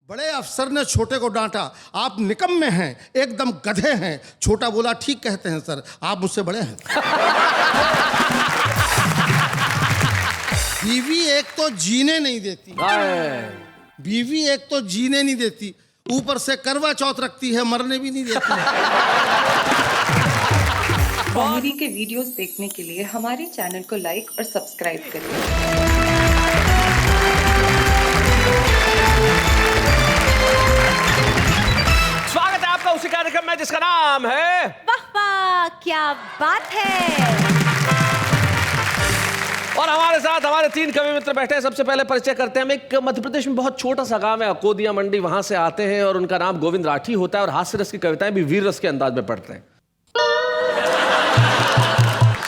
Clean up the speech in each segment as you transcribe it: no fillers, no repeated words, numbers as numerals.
बड़े अफसर ने छोटे को डांटा, आप निकम्मे हैं, एकदम गधे हैं। छोटा बोला ठीक कहते हैं सर, आप मुझसे बड़े हैं। बीवी एक तो जीने नहीं देती, बीवी एक तो जीने नहीं देती, ऊपर से करवा चौथ रखती है, मरने भी नहीं देती। कॉमेडी के वीडियोस देखने के लिए हमारे चैनल को लाइक और सब्सक्राइब करें। स्वागत है आपका उसी कार्यक्रम में जिसका नाम है वाह वाह, क्या बात है। और हमारे साथ हमारे 3 कवि मित्र बैठे हैं। सबसे पहले परिचय करते हैं। हम एक मध्य प्रदेश में बहुत छोटा सा गांव है अकोदिया मंडी, वहां से आते हैं और उनका नाम गोविंद राठी होता है और हास्य रस की कविताएं भी वीर रस के अंदाज में पढ़ते हैं।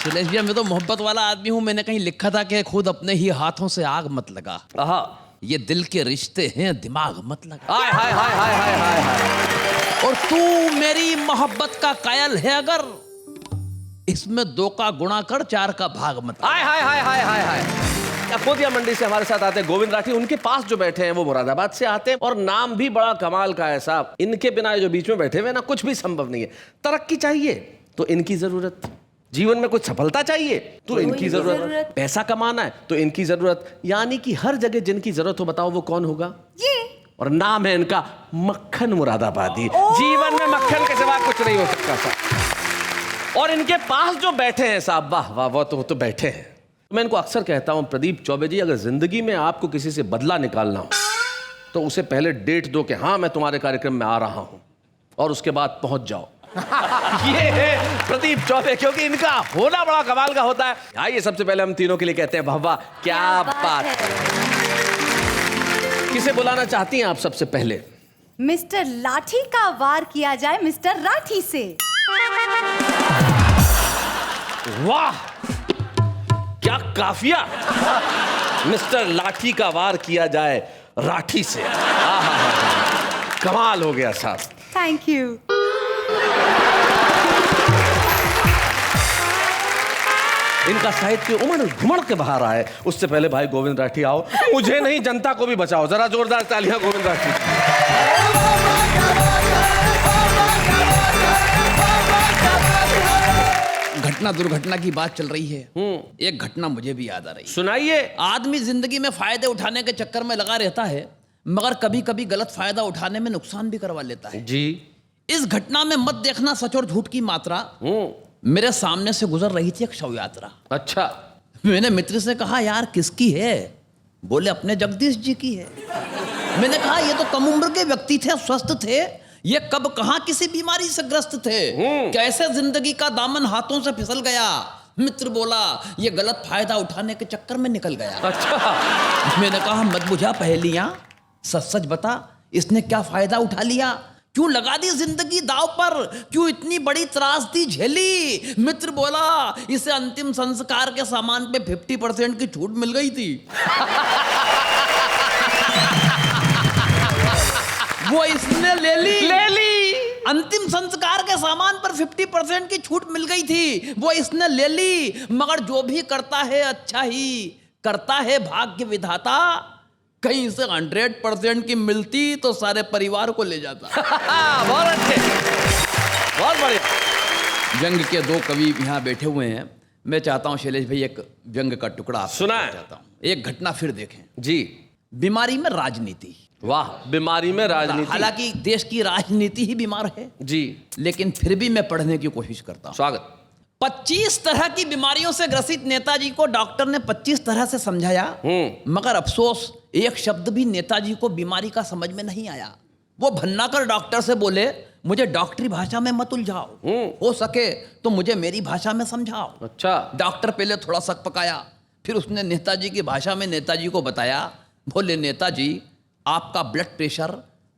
सुरेश भैया, मैं तो मोहब्बत वाला आदमी हूँ। मैंने कहीं लिखा था कि खुद अपने ही हाथों से आग मत लगा, ये दिल के रिश्ते हैं, दिमाग मत लगा। हाय हाय हाय हाय हाय हाय हाय। और तू मेरी मोहब्बत का कायल है अगर, इसमें 2 का गुणा कर 4 का भाग मत। हाय हाय हाय हाय हाय हाय। अकोदिया मंडी से हमारे साथ आते हैं गोविंद राठी। उनके पास जो बैठे हैं वो मुरादाबाद से आते हैं और नाम भी बड़ा कमाल का है साहब। इनके बिना जो बीच में बैठे हुए ना, कुछ भी संभव नहीं है। तरक्की चाहिए तो इनकी जरूरत, जीवन में कुछ सफलता चाहिए तो इनकी जरूरत, पैसा कमाना है तो इनकी जरूरत, यानी कि हर जगह जिनकी जरूरत हो, बताओ वो कौन होगा? ये और नाम है इनका मक्खन मुरादाबादी। जीवन में मक्खन के सिवा कुछ नहीं हो सकता साहब। और इनके पास जो बैठे हैं साहब, वाह वाह, वो तो बैठे हैं। मैं इनको अक्सर कहता हूं, प्रदीप चौबे जी, अगर जिंदगी में आपको किसी से बदला निकालना हो तो उसे पहले डेट दो कि हाँ मैं तुम्हारे कार्यक्रम में आ रहा हूं, और उसके बाद पहुंच जाओ। ये है प्रदीप चौबे, क्योंकि इनका होना बड़ा कमाल का होता है। आइए सबसे पहले हम तीनों के लिए कहते हैं वाह वाह, क्या बात है। किसे बुलाना चाहती हैं आप सबसे पहले? मिस्टर लाठी का वार किया जाए मिस्टर राठी से। वाह क्या काफिया। मिस्टर लाठी का वार किया जाए राठी से। कमाल हो गया साहब। Thank you. इनका साहित्य उमड़ घुमड़ के बाहर आए, उससे पहले भाई गोविंद राठी आओ। मुझे नहीं, जनता को भी बचाओ। जरा जोरदार तालियां गोविंद राठी। घटना दुर्घटना की बात चल रही है, एक घटना मुझे भी याद आ रही है। सुनाइए। आदमी जिंदगी में फायदे उठाने के चक्कर में लगा रहता है, मगर कभी कभी गलत फायदा उठाने में नुकसान भी करवा लेता है जी। इस घटना में मत देखना सच और झूठ की मात्रा। मेरे सामने से गुजर रही थी एक शव यात्रा। अच्छा। मैंने मित्र से कहा, यार किसकी है? बोले अपने जगदीश जी की है। मैंने कहा ये तो कम उम्र के व्यक्ति थे, स्वस्थ थे, ये कब कहां किसी बीमारी से ग्रस्त थे, कैसे जिंदगी का दामन हाथों से फिसल गया? मित्र बोला ये गलत फायदा उठाने के चक्कर में निकल गया। अच्छा। मैंने कहा मत बुझा पहेलियां, सच सच बता, इसने क्या फायदा उठा लिया? क्यों लगा दी जिंदगी दाव पर? क्यों इतनी बड़ी त्रासदी झेली? मित्र बोला इसे अंतिम संस्कार के सामान पे 50% की छूट मिल गई थी। वो इसने ले ली। अंतिम संस्कार के सामान पर 50% की छूट मिल गई थी, वो इसने ले ली। मगर जो भी करता है अच्छा ही करता है, भाग्य विधाता। कहीं से 100% की मिलती तो सारे परिवार को ले जाता। बहुत अच्छे, बहुत बढ़िया। व्यंग के 2 कवि यहाँ बैठे हुए हैं। मैं चाहता हूँ शैलेश भाई एक व्यंग का टुकड़ा आप सुनाएं। चाहता हूँ। एक घटना फिर देखें जी। बीमारी में राजनीति। वाह, बीमारी में राजनीति। हालांकि देश की राजनीति ही बीमार है जी, लेकिन फिर भी मैं पढ़ने की कोशिश करता हूँ। स्वागत। 25 तरह की बीमारियों से ग्रसित नेताजी को डॉक्टर ने 25 तरह से समझाया, मगर अफसोस एक शब्द भी नेताजी को बीमारी का समझ में नहीं आया। वो भन्नाकर डॉक्टर से बोले मुझे डॉक्टरी भाषा में मत उलझाओ, हो सके तो मुझे मेरी भाषा में समझाओ। अच्छा। डॉक्टर पहले थोड़ा शक पकाया, फिर उसने नेताजी की भाषा में नेताजी को बताया। बोले नेताजी आपका ब्लड प्रेशर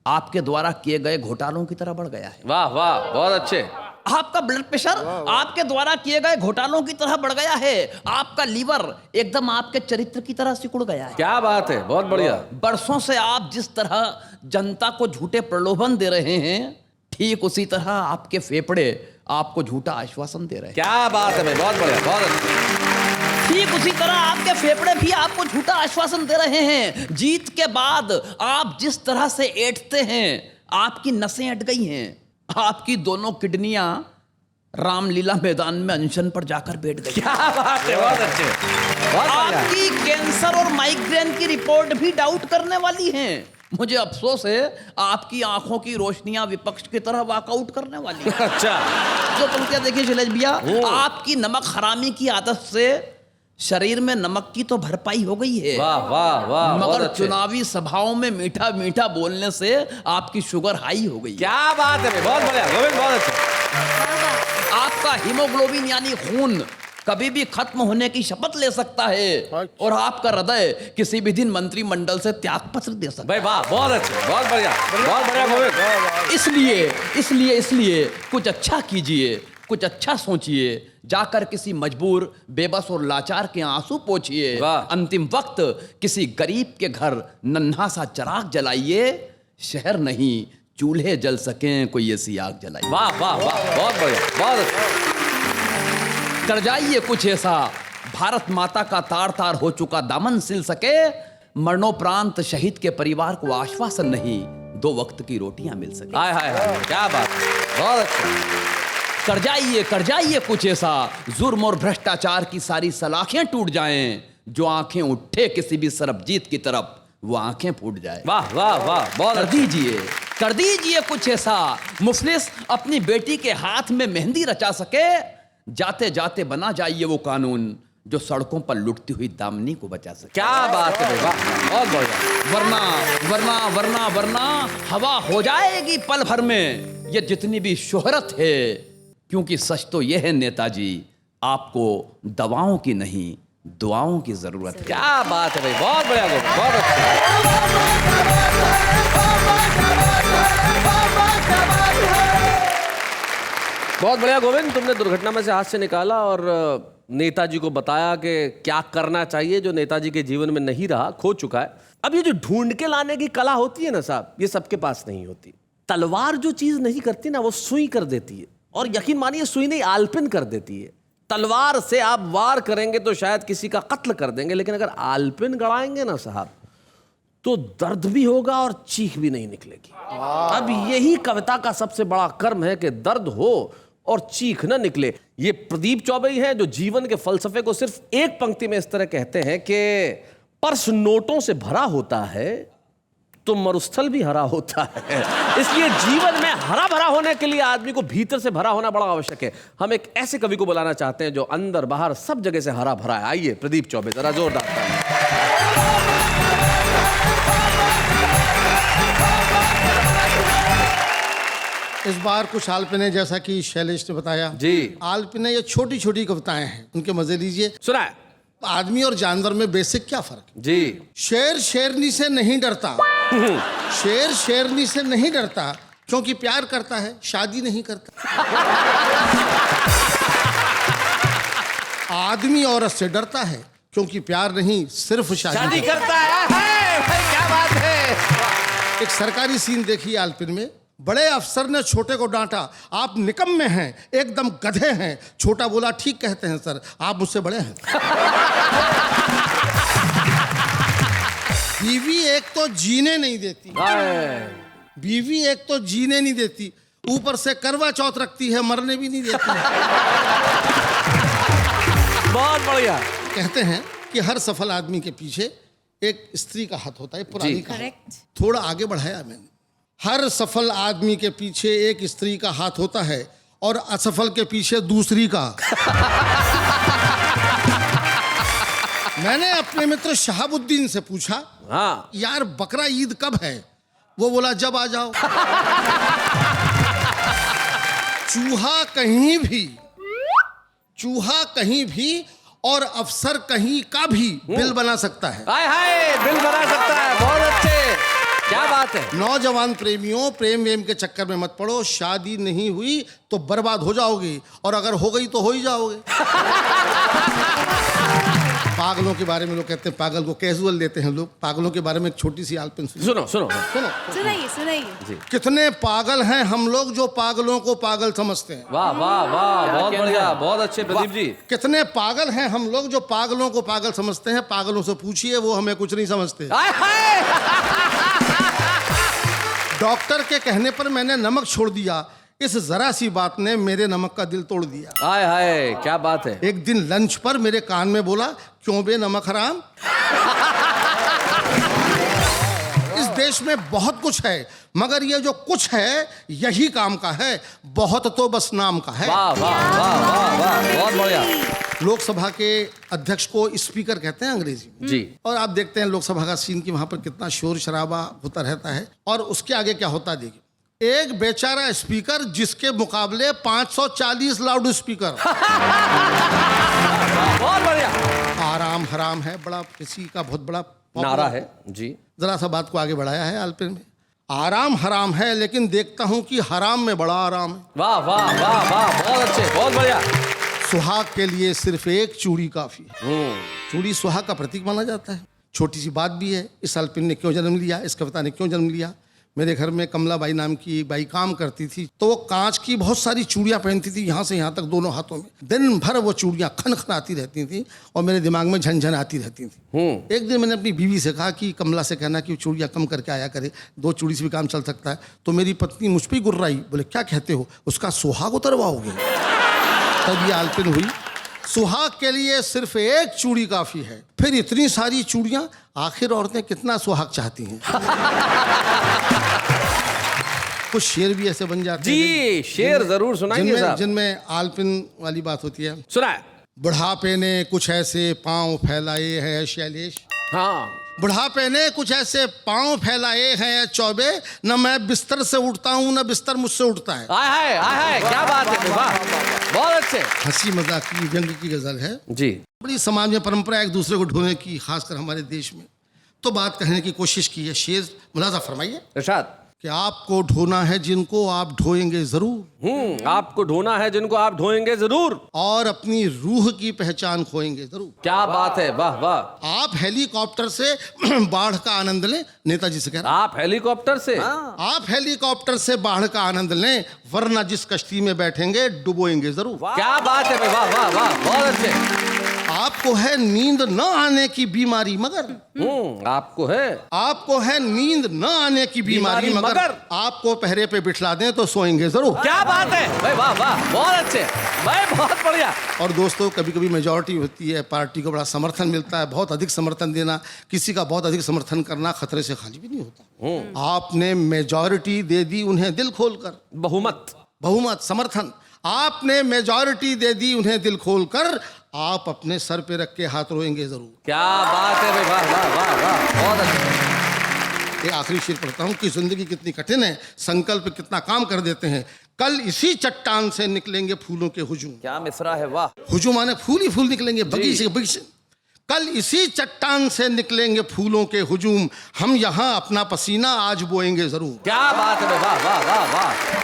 आपके द्वारा किए गए घोटालों की तरह बढ़ गया है। वाह वाह, बहुत अच्छे। आपका ब्लड प्रेशर आपके द्वारा किए गए घोटालों की तरह बढ़ गया है। आपका लीवर एकदम आपके चरित्र की तरह सिकुड़ गया है। क्या बात है, बहुत बढ़िया। बरसों से आप जिस तरह जनता को झूठे प्रलोभन दे रहे हैं, ठीक उसी तरह आपके फेफड़े आपको झूठा आश्वासन दे रहे हैं। क्या बात है भाई, बहुत बढ़िया, बहुत अच्छा। ठीक उसी तरह आपके फेफड़े भी आपको झूठा आश्वासन दे रहे हैं। जीत के बाद आप जिस तरह से ऐंठते हैं, आपकी नसें अट गई हैं। आपकी दोनों किडनियां रामलीला मैदान में अनशन पर जाकर बैठ गई। क्या बात है, बहुत अच्छे, बहुत बढ़िया। आपकी कैंसर और माइग्रेन की रिपोर्ट भी डाउट करने वाली है। मुझे अफसोस है, आपकी आंखों की रोशनियां विपक्ष की तरह वॉकआउट करने वाली है। अच्छा, जो पंक्तियां देखिए शैलेश भैया, आपकी नमक हरामी की आदत से शरीर में नमक की तो भरपाई हो गई है, वाह वाह वाह, बहुत मगर अच्छे। चुनावी सभाओं में मीठा मीठा बोलने से आपकी शुगर हाई हो गई है। क्या बात है, बहुत बढ़िया गोविंद, बहुत अच्छा। आपका हीमोग्लोबिन यानी खून कभी भी खत्म होने की शपथ ले सकता है, और आपका हृदय किसी भी दिन मंत्रिमंडल से त्यागपत्र दे सकता है। भाई वाह, बहुत अच्छे, बहुत बढ़िया, बहुत बढ़िया गोविंद। इसलिए कुछ अच्छा कीजिए, कुछ अच्छा सोचिए, जाकर किसी मजबूर, बेबस और लाचार के आंसू पोंछिए। वाह। अंतिम वक्त किसी गरीब के घर नन्हा सा चिराग जलाइए। शहर नहीं, चूल्हे जल सकें, कोई ऐसी आग जलाइए। वाह वाह वाह, बहुत बढ़िया, बहुत अच्छा। कर जाइए कुछ ऐसा, भारत माता का तार तार हो चुका दामन सिल सके। मरणोपरांत शहीद के परिवार को आश्वासन नहीं, 2 वक्त की रोटियां मिल सके। हाय हाय हाय, क्या बात है, बहुत अच्छा। कर जाइए कुछ ऐसा, जुर्म और भ्रष्टाचार की सारी सलाखें टूट जाएं। जो आंखें उठे किसी भी सरबजीत की तरफ, वो आंखें फूट जाए। वाह वाह वाह, बहुत कर दीजिए कुछ ऐसा, मुफलिस अपनी बेटी के हाथ में मेहंदी रचा सके। जाते जाते बना जाइए वो कानून जो सड़कों पर लुटती हुई दामनी को बचा सके। क्या बात है भाई, वाह, बहुत बढ़िया। वरना वरना वरना वरना हवा हो जाएगी पल भर में ये जितनी भी शोहरत है। क्योंकि सच तो यह है नेताजी, आपको दवाओं की नहीं, दुआओं की जरूरत है। क्या बात है भाई, बहुत बढ़िया गोविंद, बहुत अच्छा। बहुत बढ़िया गोविंद, तुमने दुर्घटना में से हाथ से निकाला और नेताजी को बताया कि क्या करना चाहिए जो नेताजी के जीवन में नहीं रहा, खो चुका है। अब ये जो ढूंढ के लाने की कला होती है ना साहब, ये सबके पास नहीं होती। तलवार जो चीज नहीं करती ना, वो सुई कर देती है, और यकीन मानिए सुई नहीं आलपिन कर देती है। तलवार से आप वार करेंगे तो शायद किसी का कत्ल कर देंगे, लेकिन अगर आलपिन गड़ाएंगे ना साहब, तो दर्द भी होगा और चीख भी नहीं निकलेगी। अब यही कविता का सबसे बड़ा कर्म है कि दर्द हो और चीख न निकले। ये प्रदीप चौबे ही हैं जो जीवन के फलसफे को सिर्फ एक पंक्ति में इस तरह कहते हैं कि पर्स नोटों से भरा होता है तो मरुस्थल भी हरा होता है। इसलिए जीवन में हरा भरा होने के लिए आदमी को भीतर से भरा होना बड़ा आवश्यक है। हम एक ऐसे कवि को बुलाना चाहते हैं जो अंदर बाहर सब जगह से हरा भरा है। आइए प्रदीप चौबे, जरा जोरदार ताली। इस बार कुछ आलपिने, जैसा कि शैलेश ने बताया जी, आलपिने ये छोटी छोटी कविताएं हैं, उनके मजे लीजिए। सुना है? आदमी और जानवर में बेसिक क्या फर्क है? जी, शेर शेरनी से नहीं डरता, शेर शेरनी से नहीं डरता क्योंकि प्यार करता है, शादी नहीं करता। आदमी औरत से डरता है क्योंकि प्यार नहीं, सिर्फ शादी करता है। भाई क्या बात है। एक सरकारी सीन देखिए आलपिन में, बड़े अफसर ने छोटे को डांटा, आप निकम्मे हैं, एकदम गधे हैं। छोटा बोला, ठीक कहते हैं सर, आप मुझसे बड़े हैं। बीवी एक तो जीने नहीं देती, बीवी एक तो जीने नहीं देती, ऊपर से करवा चौथ रखती है, मरने भी नहीं देती। बहुत बढ़िया। कहते हैं कि हर सफल आदमी के पीछे एक स्त्री का हाथ होता है, पुरानी का। थोड़ा आगे बढ़ाया मैंने, हर सफल आदमी के पीछे एक स्त्री का हाथ होता है और असफल के पीछे दूसरी का। मैंने अपने मित्र शहाबुद्दीन से पूछा, हाँ, यार बकरा ईद कब है? वो बोला, जब आ जाओ। चूहा कहीं भी और अफसर कहीं का भी बिल बना सकता है। हाय हाय, बिल बना सकता है। बहुत अच्छे, क्या बात है। नौजवान प्रेमियों, प्रेम वेम के चक्कर में मत पड़ो, शादी नहीं हुई तो बर्बाद हो जाओगे, और अगर हो गई तो हो ही जाओगे। पागलों के बारे में लोग कहते हैं, पागल को कैजुअल लेते हैं लोग। पागलों के बारे में एक छोटी सी आलपिन सुनो। सुनो सुनो सुनो, सुनाइए सुनाइए। कितने पागल हैं हम लोग जो पागलों को पागल समझते हैं। वाह वाह वाह, बहुत बढ़िया, बहुत अच्छे प्रदीप जी। कितने पागल हैं हम लोग जो पागलों को पागल समझते हैं। पागलों से पूछिए, वो हमें कुछ नहीं समझते। डॉक्टर के कहने पर मैंने नमक छोड़ दिया, इस जरा सी बात ने मेरे नमक का दिल तोड़ दिया। हाय हाय, क्या बात है। एक दिन लंच पर मेरे कान में बोला, क्यों बे नमक हराम। इस देश में बहुत कुछ है, मगर ये जो कुछ है यही काम का है, बहुत तो बस नाम का है। वाह वाह वाह वाह वाह, बहुत बढ़िया। लोकसभा के अध्यक्ष को स्पीकर कहते हैं अंग्रेजी में जी। और आप देखते हैं लोकसभा का सीन कि वहां पर कितना शोर शराबा होता रहता है। और उसके आगे क्या होता है देखिए, एक बेचारा स्पीकर जिसके मुकाबले 540 लाउड स्पीकर। बहुत बढ़िया आराम हराम है, बड़ा किसी का बहुत बड़ा नारा है जी। जरा सा बात को आगे बढ़ाया है आलपिन में। आराम हराम है, लेकिन देखता हूं कि हराम में बड़ा आराम है। वाह वाह वाह वाह, बहुत अच्छे, बहुत बढ़िया। सुहाग के लिए सिर्फ एक चूड़ी काफी है। चूड़ी सुहाग का प्रतीक माना जाता है। छोटी सी बात भी है, इस आलपिन ने क्यों जन्म लिया, इस कविता ने क्यों जन्म लिया। मेरे घर में कमला बाई नाम की एक बाई काम करती थी, तो वो कांच की बहुत सारी चूड़ियां पहनती थी, यहाँ से यहाँ तक दोनों हाथों में। दिन भर वो चूड़ियां खन खन आती रहती थी और मेरे दिमाग में झनझन आती रहती थी। एक दिन मैंने अपनी बीवी से कहा कि कमला से कहना कि चूड़ियां कम करके आया करे, 2 चूड़ी से भी काम चल सकता है। तो मेरी पत्नी मुझ पर ही गुर्राई, बोले क्या कहते हो, उसका सुहाग उतरवाओगे। तब ये आलपिन हुई, सुहाग के लिए सिर्फ एक चूड़ी काफी है, फिर इतनी सारी चूड़ियां, आखिर औरतें कितना सुहाग चाहती हैं। कुछ शेर भी ऐसे बन जाते हैं जी, शेर जरूर सुनाएंगे साहब। जिनमें आलपिन वाली बात होती है। सुनाए। बुढ़ापे ने कुछ ऐसे पांव फैलाए हैं शैलेश, हाँ, बुढ़ापे ने कुछ ऐसे पांव फैलाए हैं चौबे, न मैं बिस्तर से उठता हूं न बिस्तर मुझसे उठता है। आय हाय, क्या बात है, वाह, बहुत अच्छे। हंसी मजाक की व्यंग की गजल है जी। बड़ी समाज में परंपरा एक दूसरे को ढोने की, खासकर हमारे देश में। तो बात कहने की कोशिश की है, शेर मुलाजा फरमाइए इरशाद। कि आपको ढोना है जिनको आप ढोएंगे जरूर, आपको ढोना है जिनको आप ढोएंगे जरूर, और अपनी रूह की पहचान खोएंगे जरूर। क्या बात है, वाह वाह। आप हेलीकॉप्टर से बाढ़ का आनंद लें, नेताजी से कह रहा आप हेलीकॉप्टर से, आप हेलीकॉप्टर से बाढ़ का आनंद लें, वरना जिस कश्ती में बैठेंगे डुबोएंगे जरूर। क्या बात है, वाह वाह वाह, बहुत अच्छे। आपको है नींद न आने की बीमारी मगर, आपको है नींद न आने की बीमारी मगर आपको पहरे पे बिठला दें तो सोएंगे जरूर। क्या बात है भाई, वाह वाह, बहुत अच्छे भाई, बहुत बढ़िया। और दोस्तों, कभी कभी मेजॉरिटी होती है, पार्टी को बड़ा समर्थन मिलता है, बहुत अधिक समर्थन देना, किसी का बहुत अधिक समर्थन करना खतरे से खाली भी नहीं होता। आपने मेजॉरिटी दे दी उन्हें दिल खोलकर, बहुमत समर्थन, आपने मेजॉरिटी दे दी उन्हें दिल खोलकर, आप अपने सर पे रख के हाथ रोएंगे जरूर। क्या बात है भाई, वाह वाह वाह वाह, बहुत अच्छा। ये आखिरी शेर पढ़ता हूँ कि जिंदगी कितनी कठिन है, संकल्प कितना काम कर देते हैं। कल इसी चट्टान से निकलेंगे फूलों के हुजूम। क्या मिसरा है, वाह। हुजूम माने फूल ही फूल निकलेंगे, बगीचे बगीचे। कल इसी चट्टान से निकलेंगे फूलों के हुजूम, हम यहाँ अपना पसीना आज बोएंगे जरूर। क्या बात है, वाह वाह वाह वाह।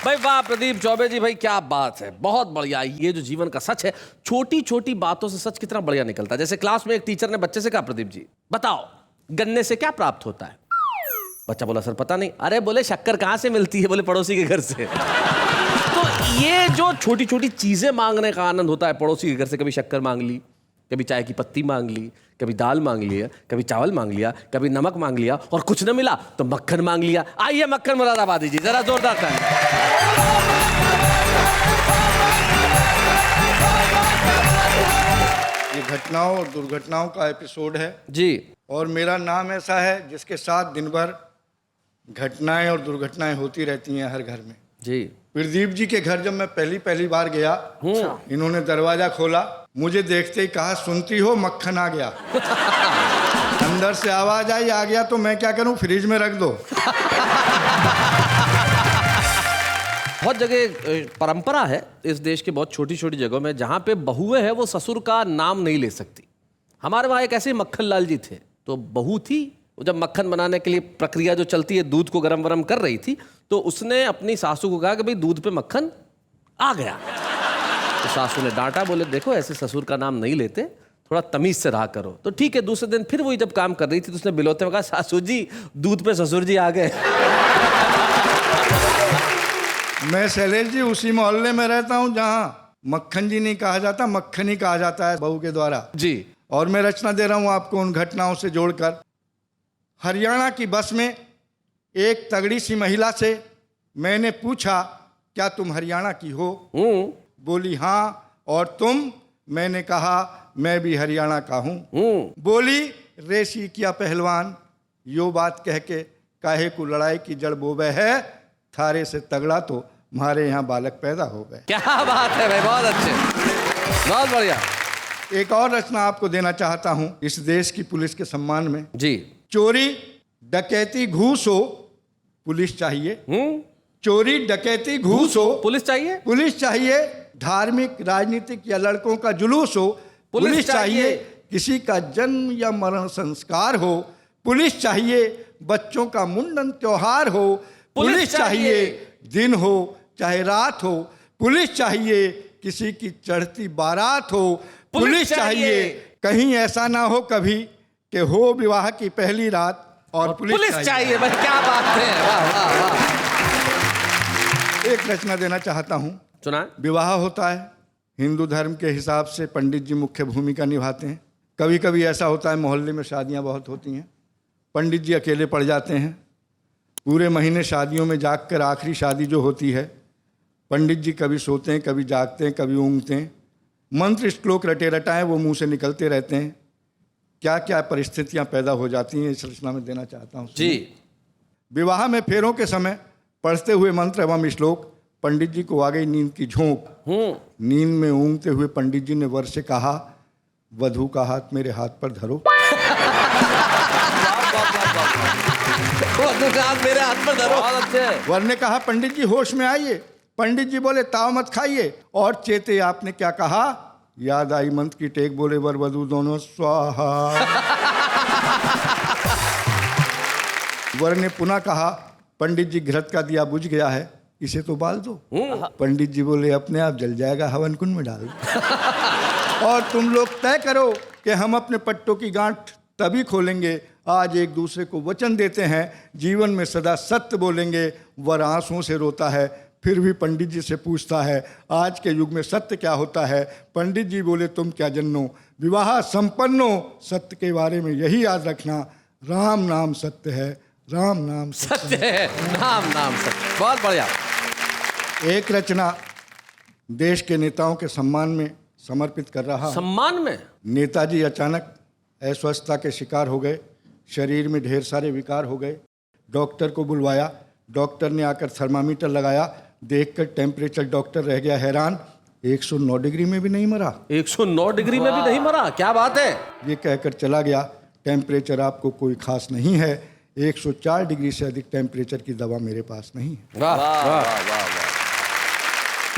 भाई वाह प्रदीप चौबे जी, भाई क्या बात है, बहुत बढ़िया। ये जो जीवन का सच है, छोटी छोटी बातों से सच कितना बढ़िया निकलता है। जैसे क्लास में एक टीचर ने बच्चे से कहा, प्रदीप जी बताओ गन्ने से क्या प्राप्त होता है। बच्चा बोला, सर पता नहीं। अरे बोले, शक्कर कहाँ से मिलती है। बोले, पड़ोसी के घर से। तो ये जो छोटी छोटी चीजें मांगने का आनंद होता है, पड़ोसी के घर से कभी शक्कर मांग ली, कभी चाय की पत्ती मांग ली, कभी दाल मांग लिया, कभी चावल मांग लिया, कभी नमक मांग लिया, और कुछ न मिला तो मक्खन मांग लिया। आइए मक्खन मुरादाबादी जी, जरा जोरदार ताली। ये घटनाओं और दुर्घटनाओं का एपिसोड है जी। और मेरा नाम ऐसा है जिसके साथ दिन भर घटनाएं और दुर्घटनाएं होती रहती हैं हर घर में। जी। प्रदीप जी के घर जब मैं पहली बार गया, इन्होंने दरवाजा खोला, मुझे देखते ही कहा, सुनती हो मक्खन आ गया। अंदर से आवाज आई, आ गया तो मैं क्या करूं, फ्रिज में रख दो। बहुत जगह परंपरा है इस देश के बहुत छोटी छोटी जगहों में, जहां पे बहुएं हैं वो ससुर का नाम नहीं ले सकती। हमारे वहां एक ऐसे मक्खन लाल जी थे, तो बहू थी वो जब मक्खन बनाने के लिए प्रक्रिया जो चलती है, दूध को गरम वरम कर रही थी, तो उसने अपनी सासू को कहा कि भाई दूध पे मक्खन आ गया। तो सासू ने डांटा, बोले देखो ऐसे ससुर का नाम नहीं लेते, थोड़ा तमीज से रहा करो। तो ठीक है, दूसरे दिन फिर वही जब काम कर रही थी तो उसने बिलोते में कहा, सासू जी दूध पे ससुर जी आ गए। मैं शैलेश जी उसी मोहल्ले में रहता हूँ जहाँ मक्खन जी नहीं कहा जाता, मक्खन ही कहा जाता है बहू के द्वारा जी। और मैं रचना दे रहा हूँ आपको उन घटनाओं से जोड़कर। हरियाणा की बस में एक तगड़ी सी महिला से मैंने पूछा, क्या तुम हरियाणा की हो? बोली हाँ। और तुम? मैंने कहा मैं भी हरियाणा का हूँ। बोली रेसी क्या पहलवान, यो बात कह के काहे को लड़ाई की जड़ बोबे है, थारे से तगड़ा तो हमारे यहाँ बालक पैदा हो गए। क्या बात है भाई, बहुत अच्छे, बहुत बढ़िया। एक और रचना आपको देना चाहता हूँ इस देश की पुलिस के सम्मान में जी। चोरी डकैती घूस हो पुलिस चाहिए। चोरी डकैती घूस हो पुलिस चाहिए। पुलिस चाहिए। धार्मिक राजनीतिक या लड़कों का जुलूस हो पुलिस चाहिए। किसी का जन्म या मरण संस्कार हो पुलिस चाहिए। बच्चों का मुंडन त्योहार हो पुलिस चाहिए। दिन हो चाहे रात हो पुलिस चाहिए। किसी की चढ़ती बारात हो पुलिस चाहिए। कहीं ऐसा ना हो कभी कि हो विवाह की पहली रात और पुलिस चाहिए। भाई क्या बात है, वाह वाह वाह। एक रचना देना चाहता हूँ। सुना। विवाह होता है, हिंदू धर्म के हिसाब से पंडित जी मुख्य भूमिका निभाते हैं। कभी कभी ऐसा होता है मोहल्ले में शादियाँ बहुत होती हैं, पंडित जी अकेले पड़ जाते हैं। पूरे महीने शादियों में जाग कर आखिरी शादी जो होती है, पंडित जी कभी सोते हैं, कभी जागते हैं, कभी ऊँघते हैं। मंत्र श्लोक रटे रटाएं वो मुंह से निकलते रहते हैं। क्या क्या परिस्थितियां पैदा हो जाती हैं, इस रचना में देना चाहता हूँ जी। विवाह में फेरों के समय पढ़ते हुए मंत्र एवं श्लोक पंडित जी को आ गई नींद की झोंक। नींद में ऊँघते हुए पंडित जी ने वर से कहा, वधू का हाथ मेरे हाथ पर धरो। वधू का हाथ मेरे हाथ पर धरो। वर ने कहा, पंडित जी होश में आइए। पंडित जी बोले, ताव मत खाइए। और चेते आपने क्या कहा? याद आई मंत्र की टेक, बोले वर वधू दोनों स्वाहा। वर ने पुनः कहा, पंडित जी घृत का दिया बुझ गया है, इसे तो बाल दो। पंडित जी बोले, अपने आप जल जाएगा, हवन कुंड में डाल दो। और तुम लोग तय करो कि हम अपने पट्टों की गांठ तभी खोलेंगे, आज एक दूसरे को वचन देते हैं जीवन में सदा सत्य बोलेंगे। वर आंसुओं से रोता है, फिर भी पंडित जी से पूछता है, आज के युग में सत्य क्या होता है? पंडित जी बोले, तुम क्या जन्नो, विवाह संपन्नो, सत्य के बारे में यही याद रखना, राम नाम सत्य है, राम नाम सत्य है, राम नाम सत्य। बहुत बढ़िया। एक रचना देश के नेताओं के सम्मान में समर्पित कर रहा हूं। सम्मान में? नेताजी अचानक अस्वस्थता के शिकार हो गए, शरीर में ढेर सारे विकार हो गए। डॉक्टर को बुलवाया, डॉक्टर ने आकर थर्मामीटर लगाया, देखकर टेम्परेचर डॉक्टर रह गया हैरान, 109 डिग्री में भी नहीं मरा। 109 डिग्री में भी नहीं मरा, क्या बात है। ये कहकर चला गया, टेम्परेचर आपको कोई खास नहीं है, 104 डिग्री से अधिक टेम्परेचर की दवा मेरे पास नहीं है। वाह वाह वाह।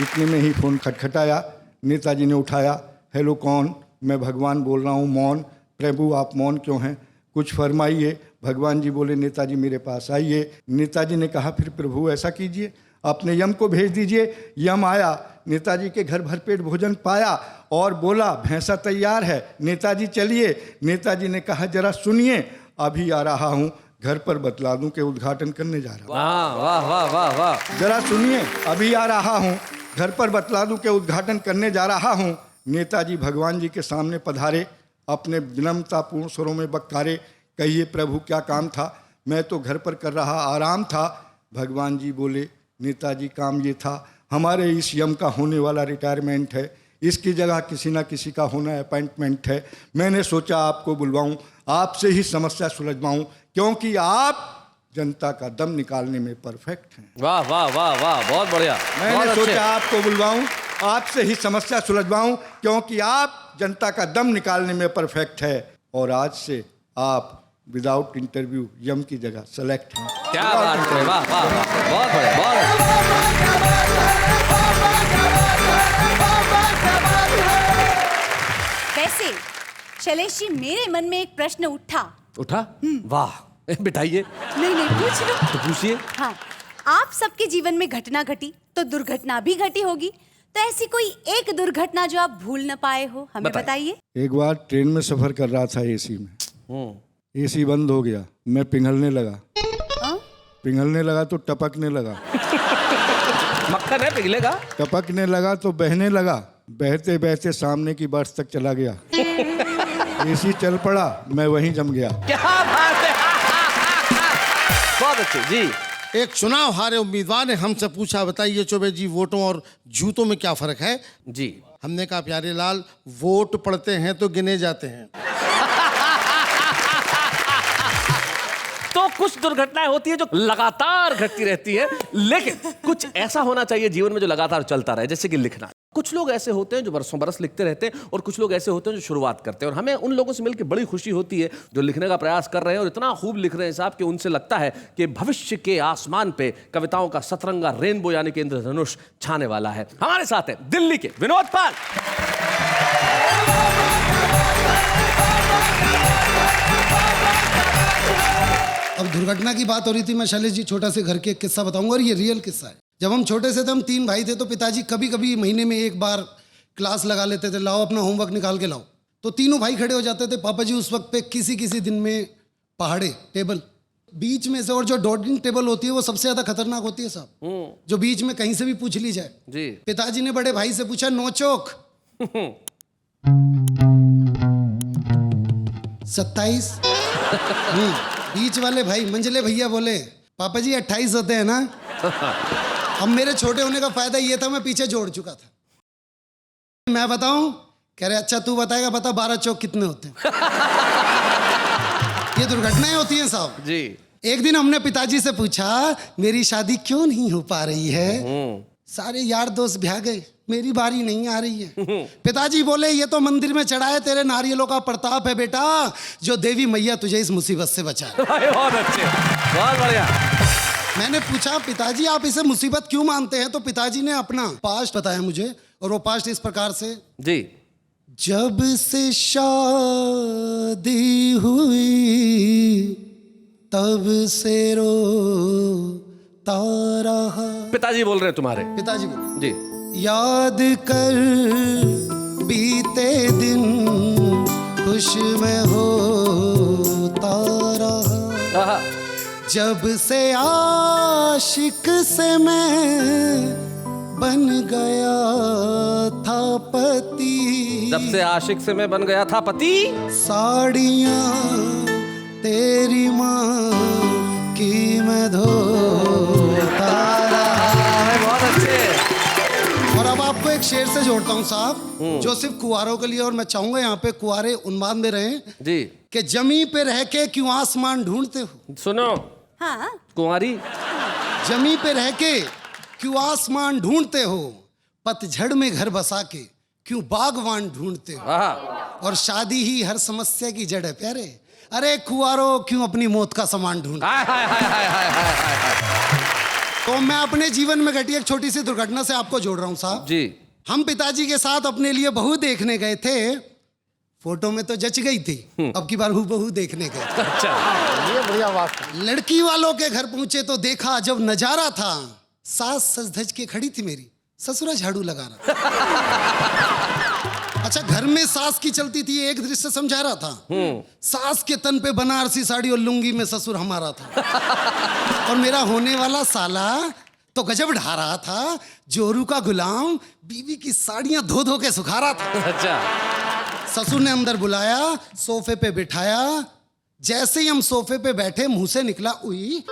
इतने में ही फोन खटखटाया, नेताजी ने उठाया, हेलो कौन? मैं भगवान बोल रहा हूँ। मौन? प्रभु आप मौन क्यों हैं, कुछ फरमाइए। भगवान जी बोले, नेताजी मेरे पास आइए। नेताजी ने कहा, फिर प्रभु ऐसा कीजिए, अपने यम को भेज दीजिए। यम आया, नेताजी के घर भरपेट भोजन पाया और बोला, भैंसा तैयार है, नेताजी चलिए। नेताजी ने कहा, जरा सुनिए, अभी आ रहा हूँ, घर पर बतला दूं कि उद्घाटन करने जा रहा हूँ। वाह वाह वाह वाह वाह। जरा सुनिए, अभी आ रहा हूँ, घर पर बतला दूं कि उद्घाटन करने जा रहा हूँ। नेताजी भगवान जी के सामने पधारे, अपने विनम्रतापूर्ण स्वरों में बक्कारे, कहिए प्रभु क्या काम था? मैं तो घर पर कर रहा आराम था। भगवान जी बोले, नेताजी काम ये था, हमारे इस यम का होने वाला रिटायरमेंट है, इसकी जगह किसी ना किसी का होना अपॉइंटमेंट है। मैंने सोचा आपको बुलवाऊं, आपसे ही समस्या सुलझवाऊं, क्योंकि आप जनता का दम निकालने में परफेक्ट हैं। वाह वाह वाह वाह, बहुत बढ़िया। मैंने सोचा आपको बुलवाऊं, आपसे ही समस्या सुलझवाऊं, क्योंकि आप जनता का दम निकालने में परफेक्ट है। और आज से आप विदाउट इंटरव्यू यम की जगह सेलेक्ट हैं। क्या बात है, वाह वाह वाह, बहुत बढ़िया, बहुत वैसे शैलेश जी, मेरे मन में एक प्रश्न उठा उठा? वाह, बिठाइए। नहीं नहीं, पूछ लो। तो पूछिए। हाँ, आप सबके जीवन में घटना घटी तो दुर्घटना भी घटी होगी, तो ऐसी कोई एक दुर्घटना जो आप भूल न पाए हो, हमें बताइए। एक बार ट्रेन में सफर कर रहा था एसी में, एसी बंद हो गया, मैं पिघलने लगा। हाँ? पिघलने लगा तो टपकने लगा, मक्खन है, पिघलेगा। टपकने लगा तो बहने लगा, बहते बहते सामने की बर्थ तक चला गया। एसी चल पड़ा, मैं वहीं जम गया। क्या बात है। बहुत अच्छे जी। एक चुनाव हारे उम्मीदवार ने हमसे पूछा, बताइए चौबे जी, वोटों और जूतों में क्या फर्क है? जी। हमने कहा, प्यारे लाल, वोट पड़ते हैं तो गिने जाते हैं। तो कुछ दुर्घटनाएं होती है जो लगातार घटती रहती है, लेकिन कुछ ऐसा होना चाहिए जीवन में जो लगातार चलता रहे, जैसे कि लिखना। कुछ लोग ऐसे होते हैं जो बरसों बरस लिखते रहते हैं, और कुछ लोग ऐसे होते हैं जो शुरुआत करते हैं, और हमें उन लोगों से मिलकर बड़ी खुशी होती है जो लिखने का प्रयास कर रहे हैं और इतना खूब लिख रहे हैं साहब कि उनसे लगता है कि भविष्य के आसमान पे कविताओं का सतरंगा रेनबो यानी कि इंद्रधनुष छाने वाला है। हमारे साथ है दिल्ली के विनोद पाल। अब दुर्घटना की बात हो रही थी, मैं शैलेश जी छोटा से घर के एक किस्सा बताऊंगा, और ये रियल किस्सा है। जब हम छोटे से थे, हम 3 भाई थे, तो पिताजी कभी कभी महीने में एक बार क्लास लगा लेते थे, लाओ अपना होमवर्क निकाल के लाओ। तो तीनों भाई खड़े हो जाते थे। पापा जी उस वक्त पे किसी किसी दिन में पहाड़े टेबल बीच में से, और जो डॉटिंग टेबल होती है वो सबसे ज्यादा खतरनाक होती है साहब, जो बीच में कहीं से भी पूछ ली जाए। जी। पिताजी ने बड़े भाई से पूछा, नोचोक 27। बीच वाले भाई मंझले भैया बोले, पापा जी 28 होते हैं ना। अब मेरे छोटे होने का फायदा ये था, मैं पीछे जोड़ चुका था। मैं बताऊं? कह रहे अच्छा तू बताएगा, बता 12 चौक कितने होते हैं। ये दुर्घटनाएं होती हैं साहब जी। एक दिन हमने पिताजी से पूछा, मेरी शादी क्यों नहीं हो पा रही है? सारे यार दोस्त ब्याह गए, मेरी बारी नहीं आ रही है। पिताजी बोले, ये तो मंदिर में चढ़ाए तेरे नारियलों का प्रताप है बेटा, जो देवी मैया तुझे इस मुसीबत से बचाए। बहुत अच्छे, बहुत बढ़िया। मैंने पूछा, पिताजी आप इसे मुसीबत क्यों मानते हैं? तो पिताजी ने अपना पास्ट बताया मुझे, और वो पास्ट इस प्रकार से। जी। जब से शादी हुई तब से रोता रहा। पिताजी बोल रहे हैं तुम्हारे? पिताजी बोले जी। याद कर बीते दिन खुश में होता रहा, जब से आशिक से मैं बन गया था पति। जब से आशिक से मैं बन गया था पति। साड़ियाँ तेरी माँ की मैं धोता रहा। बहुत अच्छे। और अब आपको एक शेर से जोड़ता हूँ साहब, जो सिर्फ कुंवारों के लिए, और मैं चाहूंगा यहाँ पे कुंवारे उन्माद में रहें जी। कि जमी पे रह के क्यों आसमान ढूंढते हो? सुनो। हाँ। कुंवारी। जमी पे रह के क्यों आसमान ढूंढते हो, पतझड़ में घर बसा के क्यों बागवान ढूंढते हो, और शादी ही हर समस्या की जड़ है प्यारे। अरे कुंवारो क्यों अपनी मौत का सामान ढूंढते? तो मैं अपने जीवन में घटी एक छोटी सी दुर्घटना से आपको जोड़ रहा हूँ साहब जी। हम पिताजी के साथ अपने लिए बहू देखने गए थे। फोटो में तो जच गई थी, अब की बार बहू देखने गए। अच्छा, ये बढ़िया बात है। लड़की वालों के घर पहुंचे तो देखा जब नजारा था, सास सज धज के खड़ी थी मेरी, ससुरा झाड़ू लगा रहा। अच्छा, घर में सास की चलती थी, एक दृश्य समझा रहा था। सास के तन पे बनारसी साड़ी और लुंगी में ससुर हमारा था, और मेरा होने वाला साला तो गजब ढा रहा था, जोरू का गुलाम बीवी की साड़ियां धो धो के सुखा रहा था। अच्छा। ससुर ने अंदर बुलाया, सोफे पे बिठाया। जैसे ही हम सोफे पे बैठे, मुंह से निकला उई।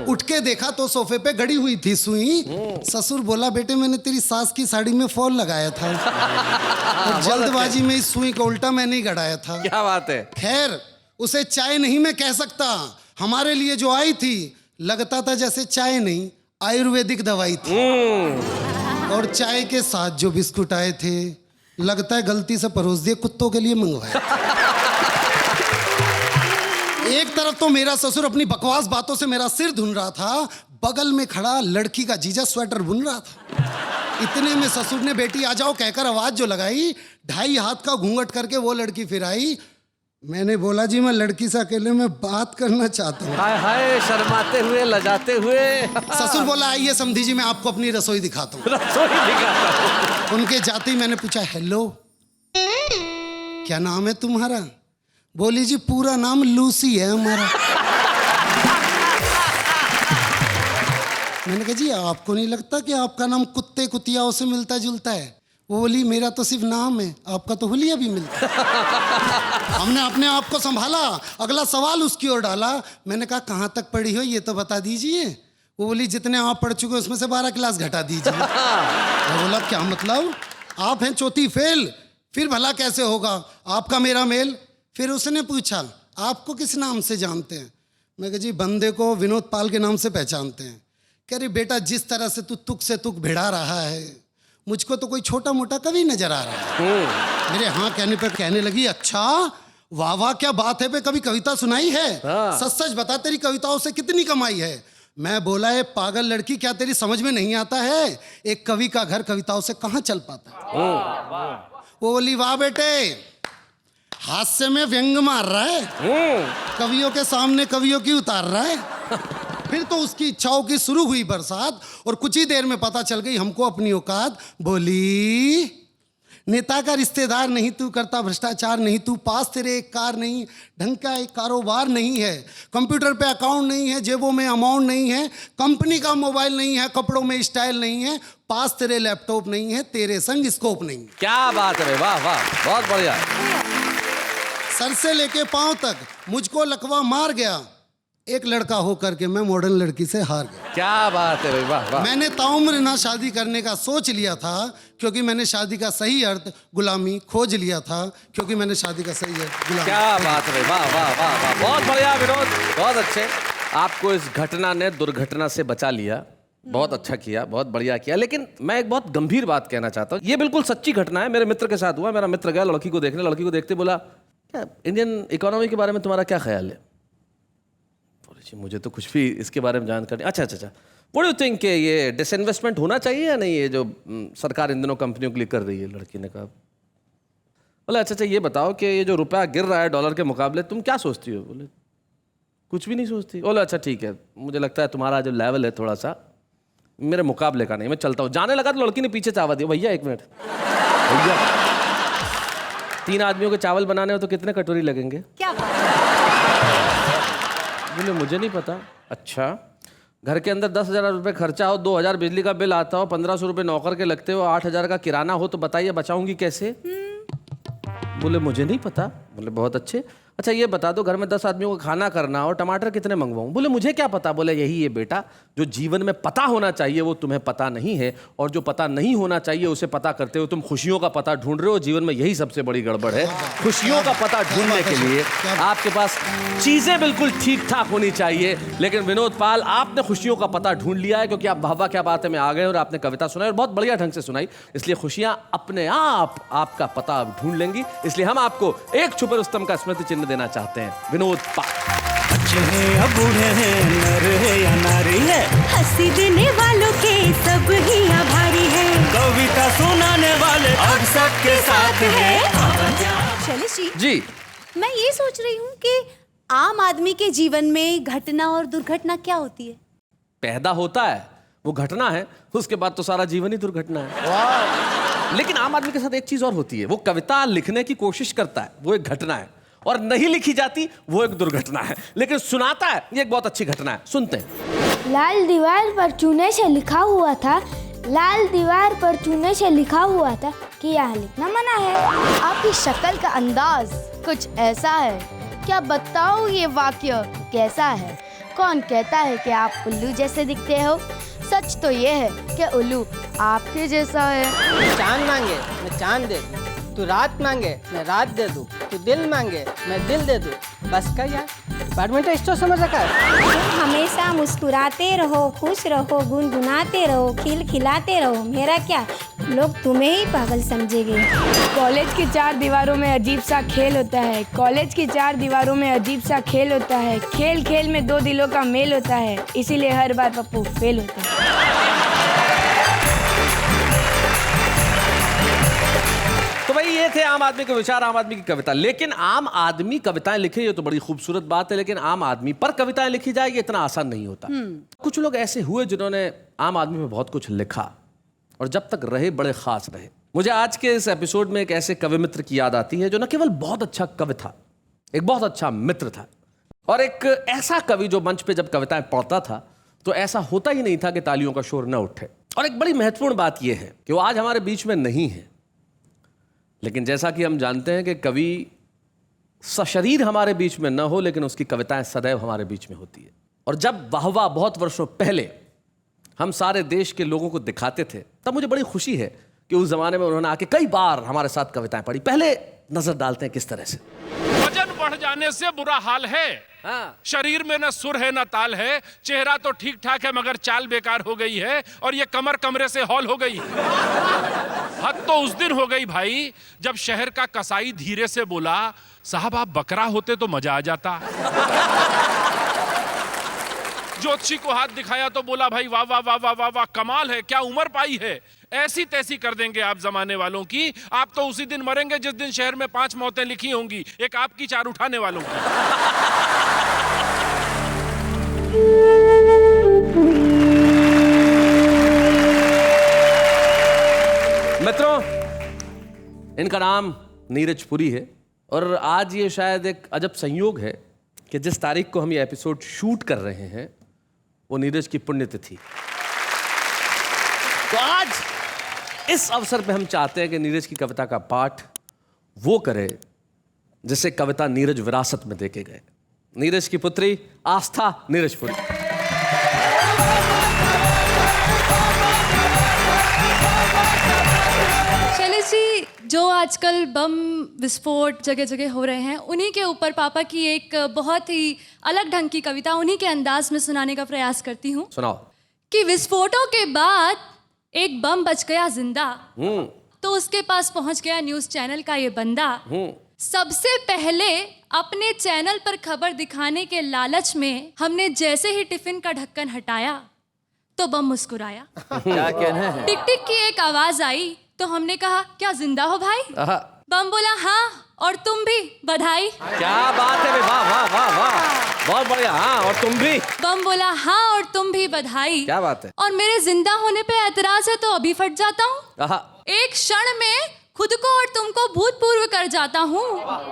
उठ के देखा तो सोफे पे गड़ी हुई थी सुई। ससुर बोला, बेटे मैंने तेरी सास की साड़ी में फॉल लगाया था, और जल्दबाजी में इस सुई को उल्टा मैंने ही गड़ाया था। क्या बात है। खैर, उसे चाय नहीं मैं कह सकता, हमारे लिए जो आई थी लगता था जैसे चाय नहीं आयुर्वेदिक दवाई थी। और चाय के साथ जो बिस्कुट आए थे, लगता है गलती से परोस दिए, कुत्तों के लिए मंगवाए। एक तरफ तो मेरा ससुर अपनी बकवास बातों से मेरा सिर धुन रहा था, बगल में खड़ा लड़की का जीजा स्वेटर बुन रहा था। इतने में ससुर ने बेटी आ जाओ कहकर आवाज जो लगाई, 2.5 हाथ का घूंघट करके वो लड़की फिर आई। मैंने बोला जी मैं लड़की से अकेले में बात करना चाहता हूँ। हाय हाय, शर्माते हुए, लजाते हुए। ससुर बोला आइए समधी जी मैं आपको अपनी रसोई दिखाता हूँ। रसोई दिखाता हूँ। उनके जाते ही मैंने पूछा हेलो क्या नाम है तुम्हारा? बोली जी पूरा नाम लूसी है हमारा। मैंने कहा जी आपको नहीं लगता कि आपका नाम कुत्ते कुतियाओं से मिलता जुलता है? वो बोली मेरा तो सिर्फ नाम है, आपका तो हुलिया भी मिलता है। हमने अपने आप को संभाला, अगला सवाल उसकी ओर डाला। मैंने कहा कहाँ तक पढ़ी हो ये तो बता दीजिए। वो बोली जितने आप पढ़ चुके उसमें से 12 क्लास घटा दीजिए। मैं बोला क्या मतलब? आप हैं चौथी फेल, फिर भला कैसे होगा आपका मेरा मेल? फिर उसने पूछा आपको किस नाम से जानते हैं? मैं कहा जी बंदे को विनोद पाल के नाम से पहचानते हैं। कह रही बेटा जिस तरह से तू तुक से तुक भिड़ा रहा है मुझको तो कोई छोटा मोटा कवि नजर आ रहा है। मेरे हाँ कहने पर कहने लगी अच्छा वाह वाह क्या बात है, पे कभी कविता सुनाई है? सच सच बता तेरी कविताओं से कितनी कमाई है? मैं बोला है पागल लड़की क्या तेरी समझ में नहीं आता है एक कवि का घर कविताओं से कहाँ चल पाता है? वो बोली वाह बेटे हास्य में व्यंग मार रहा है, कवियों के सामने कवियों की उतार रहा है। फिर तो उसकी इच्छाओं की शुरू हुई बरसात और कुछ ही देर में पता चल गई हमको अपनी औकात। बोली नेता का रिश्तेदार नहीं तू, करता भ्रष्टाचार नहीं तू, पास तेरे एक कार नहीं, ढंग का एक कारोबार नहीं है, कंप्यूटर पे अकाउंट नहीं है, जेबों में अमाउंट नहीं है, कंपनी का मोबाइल नहीं है, कपड़ों में स्टाइल नहीं है, पास तेरे लैपटॉप नहीं है, तेरे संग स्कोप नहीं है। क्या बात है, वाह वाह, बहुत बढ़िया। सर से लेके पांव तक मुझको लकवा मार गया, एक लड़का होकर के मैं मॉडर्न लड़की से हार गया। क्या बात है भाई, वाह वाह। मैंने ताउम्र ना शादी करने का सोच लिया था क्योंकि मैंने शादी का सही अर्थ गुलामी खोज लिया था, क्योंकि मैंने शादी का सही अर्थ गुलामी। क्या बात है भाई, वाह वाह वाह वाह, बहुत बढ़िया विनोद, बहुत अच्छे। आपको इस घटना ने दुर्घटना से बचा लिया, बहुत अच्छा किया, बहुत बढ़िया किया। लेकिन मैं एक बहुत गंभीर बात कहना चाहता हूँ, ये बिल्कुल सच्ची घटना है, मेरे मित्र के साथ हुआ। मेरा मित्र गया लड़की को देखने, लड़की को देखते बोला क्या इंडियन इकोनॉमी के बारे में तुम्हारा क्या ख्याल है? मुझे तो कुछ भी इसके बारे में जानकारी। अच्छा अच्छा अच्छा, व्हाट डू यू थिंक कि ये डिसइन्वेस्टमेंट होना चाहिए या नहीं, ये जो सरकार इन दिनों कंपनियों के लिए कर रही है? लड़की ने कहा बोले अच्छा अच्छा ये बताओ कि ये जो रुपया गिर रहा है डॉलर के मुकाबले तुम क्या सोचती हो? बोले कुछ भी नहीं सोचती। बोले अच्छा ठीक है, मुझे लगता है तुम्हारा जो लेवल है थोड़ा सा मेरे मुकाबले का नहीं, मैं चलता हूँ। जाने लगा तो लड़की ने पीछे चावा दिया, भैया एक मिनट, भैया 3 आदमियों के चावल बनाने हो तो कितने कटोरी लगेंगे? क्या बोले मुझे नहीं पता। अच्छा, घर के अंदर 10,000 रुपये खर्चा हो, 2,000 बिजली का बिल आता हो, 1,500 रुपये नौकर के लगते हो, 8,000 का किराना हो, तो बताइए बचाऊंगी कैसे? बोले मुझे नहीं पता। बोले बहुत अच्छे, अच्छा ये बता दो घर में 10 आदमियों को खाना करना हो, टमाटर कितने मंगवाऊं? बोले मुझे क्या पता। बोले यही है बेटा, जो जीवन में पता होना चाहिए वो तुम्हें पता नहीं है, और जो पता नहीं होना चाहिए उसे पता करते हो तुम खुशियों का पता ढूंढ रहे हो। जीवन में यही सबसे बड़ी गड़बड़ है। खुशियों का पता ढूंढने के लिए आपके पास चीजें बिल्कुल ठीक ठाक होनी चाहिए। लेकिन विनोद पाल, आपने खुशियों का पता ढूंढ लिया है, क्योंकि आप वाह क्या बात है में आ गए और आपने कविता सुनाई और बहुत बढ़िया ढंग से सुनाई, इसलिए खुशियां अपने आप आपका पता ढूंढ लेंगी। इसलिए हम आपको एक छुपे रुस्तम का स्मृति चिन्ह देना चाहते हैं, विनोद पाल। अच्छे हैं या बूढ़े हैं, नर है या नारी है, हंसी देने वालों के सब ही आभारी है, कविता सुनाने वाले अब सबके साथ है। शैलेश जी, मैं ये सोच रही हूँ कि आम आदमी के जीवन में घटना और दुर्घटना क्या होती है? पैदा होता है वो घटना है, उसके बाद तो सारा जीवन ही दुर्घटना है। लेकिन आम आदमी के साथ एक चीज और होती है, वो कविता लिखने की कोशिश करता है, वो एक घटना है, और नहीं लिखी जाती वो एक दुर्घटना है, लेकिन सुनाता है ये एक बहुत अच्छी घटना है। सुनते हैं। लाल दीवार पर चूने से लिखा हुआ था, लाल दीवार पर चूने से लिखा हुआ था कि यहाँ लिखना मना है। आपकी शक्ल का अंदाज कुछ ऐसा है, क्या बताऊँ ये वाक्य कैसा है? कौन कहता है कि आप उल्लू जैसे दिखते हो? सच तो ये है कि उल्लू आपके जैसा है। चांद मांगे मैं चांद दे दूँ, तू रात मांगे मैं रात दे दूँ, तू दिल मांगे मैं दिल दे दूँ। बस कर यार, बैडमिंटन स्टोर समझ रखा है। तुम हमेशा मुस्कुराते रहो, खुश रहो, गुनगुनाते रहो, खिलखिलाते रहो, मेरा क्या, लोग तुम्हें ही पागल समझेंगे। कॉलेज की 4 दीवारों में अजीब सा खेल होता है, कॉलेज की 4 दीवारों में अजीब सा खेल होता है, खेल खेल में 2 दिलों का मेल होता है, इसीलिए हर बार पप्पू फेल होता है। तो भाई भाई ये थे आम आदमी के विचार, आम आदमी की कविता। लेकिन आम आदमी कविताएं लिखे ये तो बड़ी खूबसूरत बात है, लेकिन आम आदमी पर कविताएं लिखी जाए ये इतना आसान नहीं होता। कुछ लोग ऐसे हुए जिन्होंने आम आदमी में बहुत कुछ लिखा और जब तक रहे बड़े खास रहे। मुझे आज के इस एपिसोड में एक ऐसे कवि मित्र की याद आती है जो न केवल बहुत अच्छा कवि था, एक बहुत अच्छा मित्र था, और एक ऐसा कवि जो मंच पे जब कविताएं पढ़ता था तो ऐसा होता ही नहीं था कि तालियों का शोर न उठे। और एक बड़ी महत्वपूर्ण बात यह है कि वो आज हमारे बीच में नहीं है, लेकिन जैसा कि हम जानते हैं कि कवि सशरीर हमारे बीच में न हो लेकिन उसकी कविताएं सदैव हमारे बीच में होती है। और जब वाहवा बहुत वर्षों पहले हम सारे देश के लोगों को दिखाते थे तब मुझे बड़ी खुशी है कि उस जमाने में उन्होंने आके कई बार हमारे साथ कविताएं पढ़ी। पहले नजर डालते हैं किस तरह से। वजन बढ़ जाने से बुरा हाल है, शरीर में न सुर है न ताल है, चेहरा तो ठीक ठाक है मगर चाल बेकार हो गई है, और ये कमर कमरे से हॉल हो गई। हद तो उस दिन हो गई भाई जब शहर का कसाई धीरे से बोला, साहब आप बकरा होते तो मजा आ जाता। ज्योतिषी को हाथ दिखाया तो बोला, भाई वाह वाह वाह वाह वाह वाह, कमाल है, क्या उम्र पाई है, ऐसी तैसी कर देंगे आप जमाने वालों की। आप तो उसी दिन मरेंगे जिस दिन शहर में 5 मौतें लिखी होंगी, एक आपकी 4 उठाने वालों की। मित्रों, इनका नाम नीरज पुरी है और आज ये शायद एक अजब संयोग है कि जिस तारीख को हम ये एपिसोड शूट कर रहे हैं वो नीरज की पुण्यतिथि। तो आज इस अवसर पे हम चाहते हैं कि नीरज की कविता का पाठ वो करे जिसे कविता नीरज विरासत में देके गए। नीरज की पुत्री आस्था नीरजपुरी। शैलेश जी, जो आजकल बम विस्फोट जगह जगह हो रहे हैं, उन्हीं के ऊपर पापा की एक बहुत ही अलग ढंग की कविता उन्हीं के अंदाज में सुनाने का प्रयास करती हूँ। सुनाओ। कि विस्फोटों के बाद एक बम बच गया जिंदा, तो उसके पास पहुंच गया न्यूज चैनल का ये बंदा। सबसे पहले अपने चैनल पर खबर दिखाने के लालच में हमने जैसे ही टिफिन का ढक्कन हटाया तो बम मुस्कुराया। क्या कहना है? टिक टिक की एक आवाज आई तो हमने कहा, क्या जिंदा हो भाई? बम बोला, हाँ और तुम भी, बधाई। क्या बात है, वाह वाह वाह वाह, बहुत बढ़िया। हाँ और तुम भी। बम बोला, हाँ और तुम भी, बधाई। क्या बात है। और मेरे जिंदा होने पे एतराज है तो अभी फट जाता हूँ। एक क्षण में खुद को और तुमको भूतपूर्व कर जाता हूँ।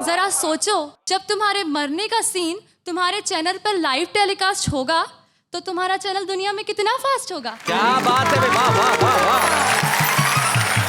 जरा सोचो, जब तुम्हारे मरने का सीन तुम्हारे चैनल पर लाइव टेलीकास्ट होगा तो तुम्हारा चैनल दुनिया में कितना फास्ट होगा। क्या बात है, वाह वाह वाह वाह।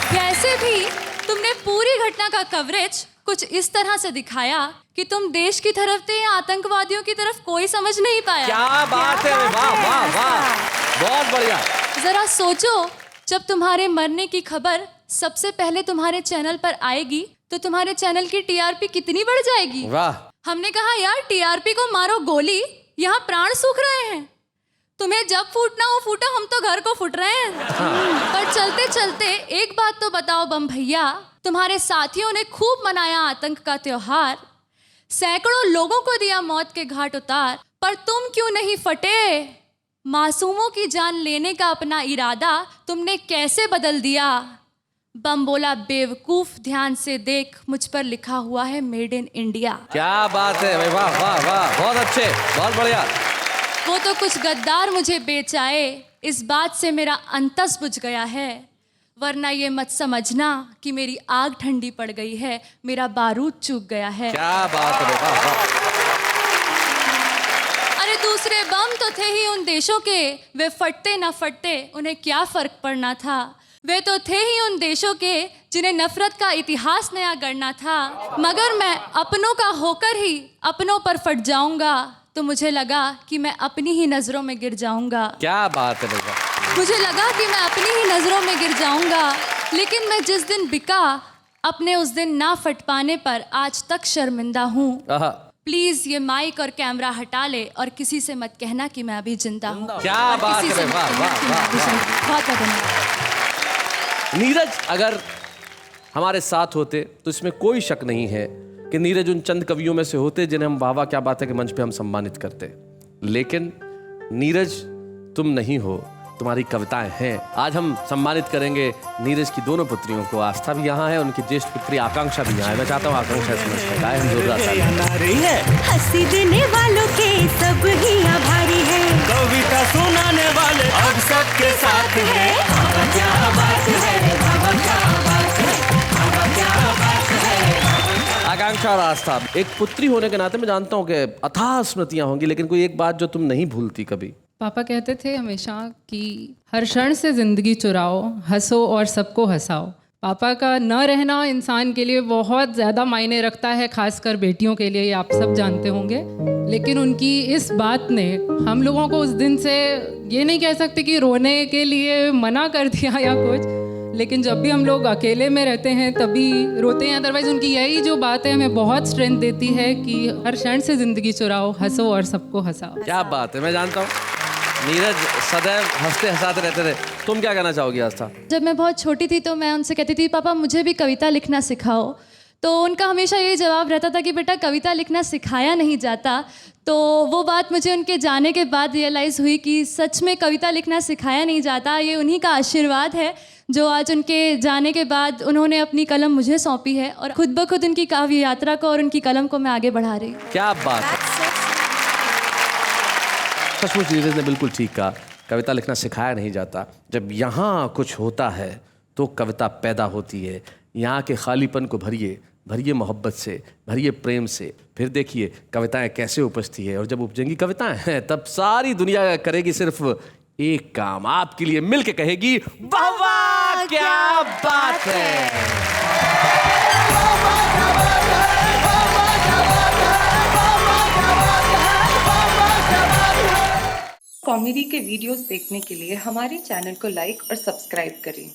वैसे भी तुमने पूरी घटना का कवरेज कुछ इस तरह से दिखाया कि तुम देश की तरफ थे या आतंकवादियों की तरफ कोई समझ नहीं पाया। क्या बात है, वाह वाह वाह, बहुत बढ़िया। जरा सोचो, जब तुम्हारे मरने की खबर सबसे पहले तुम्हारे चैनल पर आएगी तो तुम्हारे चैनल की टीआरपी कितनी बढ़ जाएगी। वाह। हमने कहा, यार टीआरपी को मारो गोली, यहाँ प्राण सूख रहे हैं, तुम्हें जब फूटना हो फूटो, हम तो घर को फूट रहे हैं। पर चलते चलते एक बात तो बताओ बम भैया, तुम्हारे साथियों ने खूब मनाया आतंक का त्योहार, सैकड़ों लोगों को दिया मौत के घाट उतार, पर तुम क्यों नहीं फटे? मासूमों की जान लेने का अपना इरादा तुमने कैसे बदल दिया? बम बोला, बेवकूफ ध्यान से देख, मुझ पर लिखा हुआ है मेड इन इंडिया। क्या बात है, वाह वाह वाह, बहुत अच्छे, बहुत बढ़िया। वो तो कुछ गद्दार मुझे बेचाए, इस बात से मेरा अंतस बुझ गया है, वरना ये मत समझना कि मेरी आग ठंडी पड़ गई है, मेरा बारूद चूक गया है। क्या बात है, वाह वाह। अरे दूसरे बम तो थे ही उन देशों के, वे फटते न फटते उन्हें क्या फर्क पड़ना था। वे तो थे ही उन देशों के जिन्हें नफरत का इतिहास नया गढ़ना था। मगर मैं अपनों का होकर ही अपनों पर फट जाऊंगा तो मुझे लगा कि मैं अपनी ही नजरों में गिर जाऊंगा। क्या बात है भैया। मुझे लगा कि मैं अपनी ही नजरों में गिर जाऊंगा, लेकिन मैं जिस दिन बिका अपने उस दिन ना फट पाने पर आज तक शर्मिंदा हूँ। प्लीज ये माइक और कैमरा हटा ले और किसी से मत कहना कि मैं अभी जिंदा हूँ। क्या बात है, वाह वाह वाह। बहुत धन्यवाद। नीरज अगर हमारे साथ होते तो इसमें कोई शक नहीं है कि नीरज उन चंद कवियों में से होते जिन्हें हम वाह वाह क्या बात है कि मंच पे हम सम्मानित करते। लेकिन नीरज तुम नहीं हो, तुम्हारी कविताएं हैं। आज हम सम्मानित करेंगे नीरज की दोनों पुत्रियों को। आस्था भी यहाँ है, उनकी ज्येष्ठ पुत्री आकांक्षा भी यहाँ है। मैं चाहता हूँ आकांक्षा इसमें गाए हम जोरदार तालियां। हंसी देने वालों के सब ही आभारी है, कविता सुनाने वाले अब सबके साथ है। क्या बात है, क्या बात है, क्या बात है। आकांक्षा और आस्था, एक पुत्री होने के नाते मैं जानता हूँ कि अथाह स्मृतियां होंगी, लेकिन कोई एक बात जो तुम नहीं भूलती कभी? पापा कहते थे हमेशा कि हर क्षण से ज़िंदगी चुराओ, हंसो और सबको हंसाओ। पापा का न रहना इंसान के लिए बहुत ज़्यादा मायने रखता है, खासकर बेटियों के लिए, ये आप सब जानते होंगे। लेकिन उनकी इस बात ने हम लोगों को उस दिन से ये नहीं कह सकते कि रोने के लिए मना कर दिया या कुछ, लेकिन जब भी हम लोग अकेले में रहते हैं तभी रोते हैं। अदरवाइज उनकी यही जो बात है हमें बहुत स्ट्रेंथ देती है कि हर क्षण से ज़िंदगी चुराओ, हंसो और सबको हंसाओ। क्या बात है, मैं जानता हूँ नीरज सदैव हंसते हंसाते रहते थे। तुम क्या कहना चाहोगी आस्था? जब मैं बहुत छोटी थी तो मैं उनसे कहती थी पापा मुझे भी कविता लिखना सिखाओ, तो उनका हमेशा यही जवाब रहता था कि बेटा कविता लिखना सिखाया नहीं जाता। तो वो बात मुझे उनके जाने के बाद रियलाइज़ हुई कि सच में कविता लिखना सिखाया नहीं जाता। ये उन्हीं का आशीर्वाद है जो आज उनके जाने के बाद उन्होंने अपनी कलम मुझे सौंपी है और खुद ब खुद उनकी काव्य यात्रा को और उनकी कलम को मैं आगे बढ़ा रही हूँ। क्या बात है, सचमुच नीरज ने बिल्कुल ठीक कहा। कविता लिखना सिखाया नहीं जाता, जब यहाँ कुछ होता है तो कविता पैदा होती है। यहाँ के खालीपन को भरिए, भरिए मोहब्बत से, भरिए प्रेम से, फिर देखिए कविताएं कैसे उपजती है। और जब उपजेंगी कविताएं हैं तब सारी दुनिया करेगी सिर्फ एक काम, आपके लिए मिलके कहेगी वाह वाह क्या बात है। कॉमेडी के वीडियोस देखने के लिए हमारे चैनल को लाइक और सब्सक्राइब करें।